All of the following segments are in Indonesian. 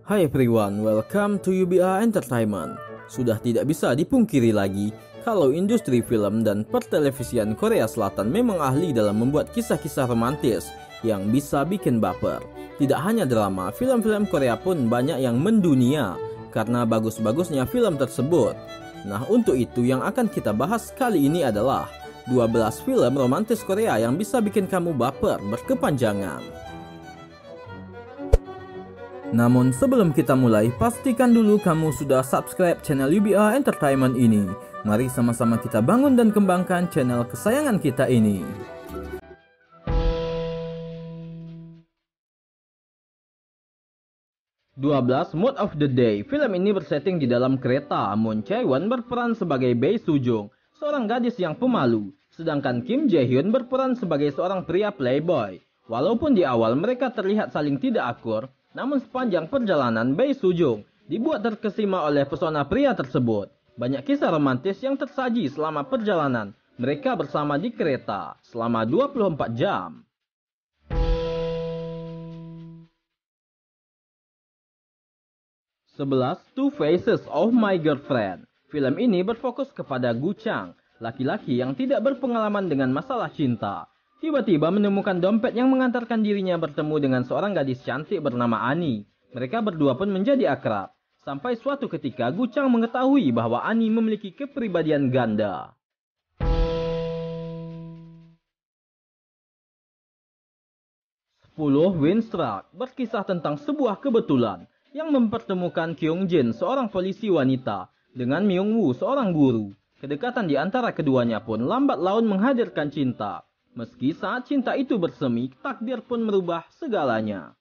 Hai everyone, welcome to UBA Entertainment. Sudah tidak bisa dipungkiri lagi kalau industri film dan pertelevisian Korea Selatan memang ahli dalam membuat kisah-kisah romantis yang bisa bikin baper. Tidak hanya drama, film-film Korea pun banyak yang mendunia karena bagus-bagusnya film tersebut. Nah, untuk itu yang akan kita bahas kali ini adalah 12 film romantis Korea yang bisa bikin kamu baper berkepanjangan. Namun sebelum kita mulai, pastikan dulu kamu sudah subscribe channel UBA Entertainment ini. Mari sama-sama kita bangun dan kembangkan channel kesayangan kita ini. "12 Mood of the Day". Film ini bersetting di dalam kereta. Moon Chae-won berperan sebagai Bae Soo-jung, seorang gadis yang pemalu, sedangkan Kim Jae-hyun berperan sebagai seorang pria playboy. Walaupun di awal mereka terlihat saling tidak akur, namun sepanjang perjalanan Bae Soo-jung dibuat terkesima oleh pesona pria tersebut. Banyak kisah romantis yang tersaji selama perjalanan mereka bersama di kereta selama 24 jam. "11 Two Faces of My Girlfriend". Film ini berfokus kepada Gu Chang, laki-laki yang tidak berpengalaman dengan masalah cinta. Tiba-tiba menemukan dompet yang mengantarkan dirinya bertemu dengan seorang gadis cantik bernama Ani. Mereka berdua pun menjadi akrab. Sampai suatu ketika Gu Chang mengetahui bahwa Ani memiliki kepribadian ganda. "10 Windstruck". Berkisah tentang sebuah kebetulan yang mempertemukan Kyung Jin, seorang polisi wanita, dengan Myung Woo, seorang guru. Kedekatan di antara keduanya pun lambat laun menghadirkan cinta. Meski saat cinta itu bersemi, takdir pun merubah segalanya.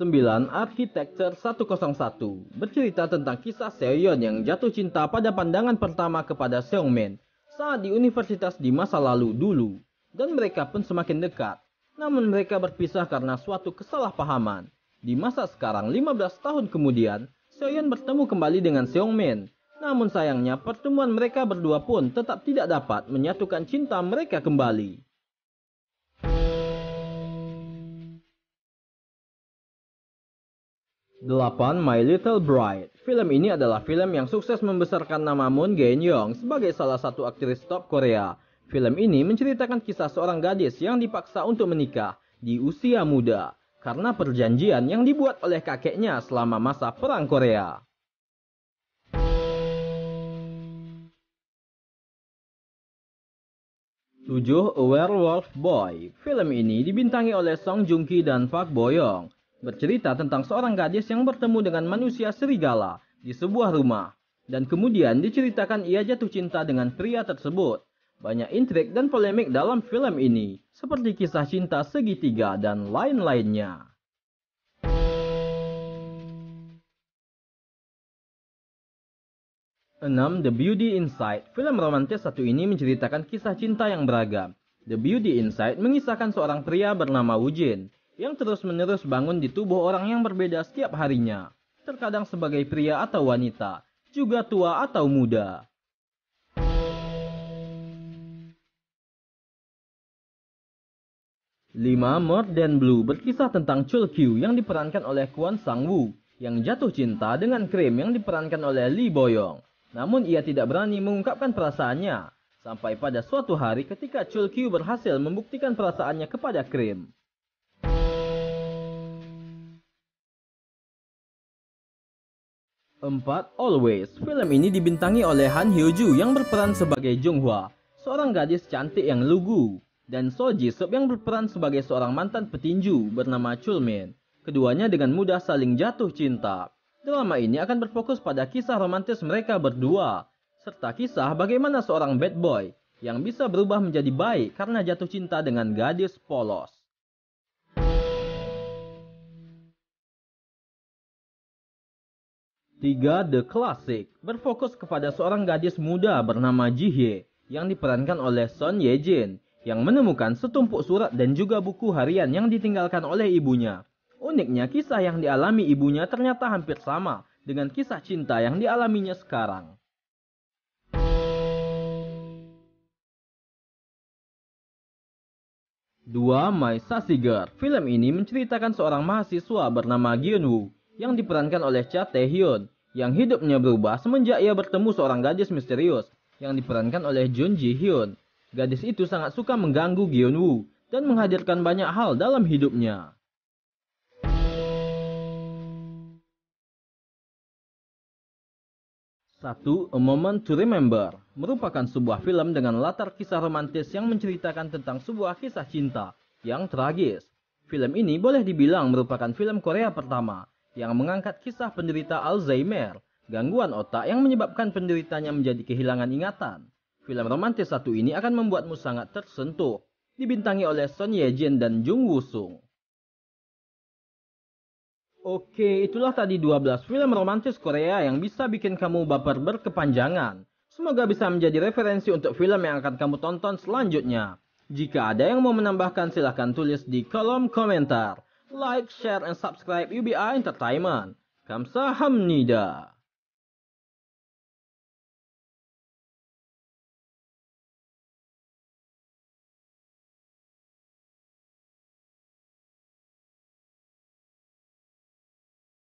"9 Architecture 101". Bercerita tentang kisah Seoyeon yang jatuh cinta pada pandangan pertama kepada Seongmin saat di universitas di masa lalu dulu, dan mereka pun semakin dekat. Namun mereka berpisah karena suatu kesalahpahaman. Di masa sekarang, 15 tahun kemudian, Seoyeon bertemu kembali dengan Seongmin. Namun sayangnya pertemuan mereka berdua pun tetap tidak dapat menyatukan cinta mereka kembali. "8 My Little Bride". Film ini adalah film yang sukses membesarkan nama Moon Gae-young sebagai salah satu aktris top Korea. Film ini menceritakan kisah seorang gadis yang dipaksa untuk menikah di usia muda karena perjanjian yang dibuat oleh kakeknya selama masa Perang Korea. 7 A Werewolf Boy. Film ini dibintangi oleh Song Joong Ki dan Park Bo Young. Bercerita tentang seorang gadis yang bertemu dengan manusia serigala di sebuah rumah, dan kemudian diceritakan ia jatuh cinta dengan pria tersebut. Banyak intrik dan polemik dalam film ini, seperti kisah cinta segitiga dan lain-lainnya. 6 The Beauty Inside. Film romantis satu ini menceritakan kisah cinta yang beragam. The Beauty Inside mengisahkan seorang pria bernama Woo Jin yang terus-menerus bangun di tubuh orang yang berbeda setiap harinya, terkadang sebagai pria atau wanita, juga tua atau muda. 5 More Than Blue. Berkisah tentang Chul Kyu yang diperankan oleh Kwon Sang-woo yang jatuh cinta dengan Krim yang diperankan oleh Lee Bo Young. Namun ia tidak berani mengungkapkan perasaannya, sampai pada suatu hari ketika Chul Kyu berhasil membuktikan perasaannya kepada Krim. 4 Always. Film ini dibintangi oleh Han Hyo Joo yang berperan sebagai Jung Hwa, seorang gadis cantik yang lugu, dan So Ji Sup yang berperan sebagai seorang mantan petinju bernama Chul Min. Keduanya dengan mudah saling jatuh cinta. Drama ini akan berfokus pada kisah romantis mereka berdua, serta kisah bagaimana seorang bad boy yang bisa berubah menjadi baik karena jatuh cinta dengan gadis polos. 3 The Classic. Berfokus kepada seorang gadis muda bernama Ji Hye yang diperankan oleh Son Ye Jin yang menemukan setumpuk surat dan juga buku harian yang ditinggalkan oleh ibunya. Uniknya, kisah yang dialami ibunya ternyata hampir sama dengan kisah cinta yang dialaminya sekarang. 2. My Sasigar. Film ini menceritakan seorang mahasiswa bernama Gyun-woo yang diperankan oleh Cha Tae-hyun yang hidupnya berubah semenjak ia bertemu seorang gadis misterius yang diperankan oleh Jun Ji-hyun. Gadis itu sangat suka mengganggu Gyun-woo dan menghadirkan banyak hal dalam hidupnya. 1. A Moment to Remember merupakan sebuah film dengan latar kisah romantis yang menceritakan tentang sebuah kisah cinta yang tragis. Film ini boleh dibilang merupakan film Korea pertama yang mengangkat kisah penderita Alzheimer, gangguan otak yang menyebabkan penderitanya menjadi kehilangan ingatan. Film romantis satu ini akan membuatmu sangat tersentuh, dibintangi oleh Son Ye Jin dan Jung Woo Sung. Oke, itulah tadi 12 film romantis Korea yang bisa bikin kamu baper berkepanjangan. Semoga bisa menjadi referensi untuk film yang akan kamu tonton selanjutnya. Jika ada yang mau menambahkan silahkan tulis di kolom komentar. Like, share, and subscribe UBI Entertainment. Kamsahamnida.